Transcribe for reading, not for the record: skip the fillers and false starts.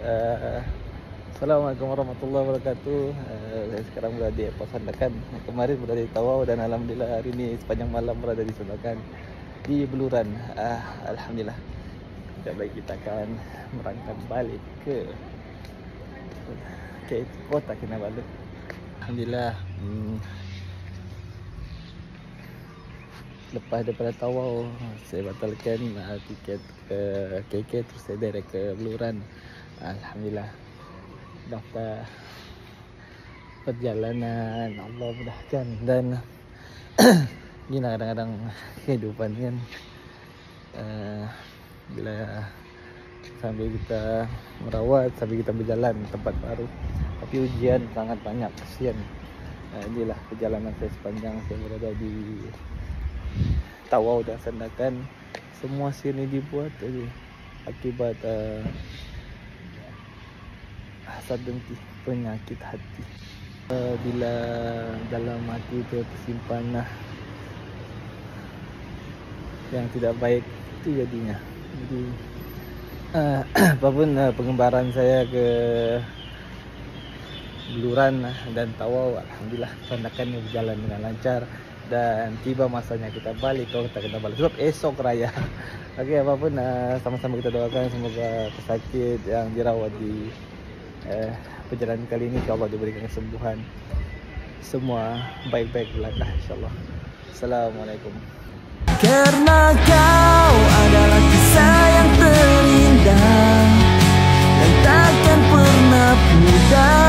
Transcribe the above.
Assalamualaikum warahmatullahi wabarakatuh. Saya sekarang berada di Airport Sandakan. Kemarin berada di Tawau dan alhamdulillah hari ini sepanjang malam berada di Sandakan di Beluran. Alhamdulillah. Sekejap lagi kita akan merangkak balik ke Kota Kinabalu. Alhamdulillah. Lepas daripada Tawau, saya batalkan tiket ke KK, terus saya direct ke Beluran. Alhamdulillah, dapat perjalanan, Allah mudahkan. Dan inilah kadang-kadang kehidupan kan, bila sambil kita merawat, sambil kita berjalan tempat baru, tapi ujian sangat banyak, kesian. Inilah perjalanan saya sepanjang saya berada di Tawau dan Sandakan. Semua scene ini dibuat akibat hasad dengki, penyakit hati. Bila dalam hati itu tersimpan yang tidak baik, itu jadinya. Jadi apapun pengembaraan saya ke Beluran dan Tawau, alhamdulillah Sandakan berjalan dengan lancar. Dan tiba masanya kita balik ke Kota Kinabalu sebab esok raya. Okey, apapun sama-sama kita doakan semoga pesakit yang dirawat di perjalanan kali ini insya-Allah diberikan kesembuhan. Semua baik-baik belaka insya-Allah. Assalamualaikum. Karena kau adalah kisah yang terindah dan takkan pernah pudar.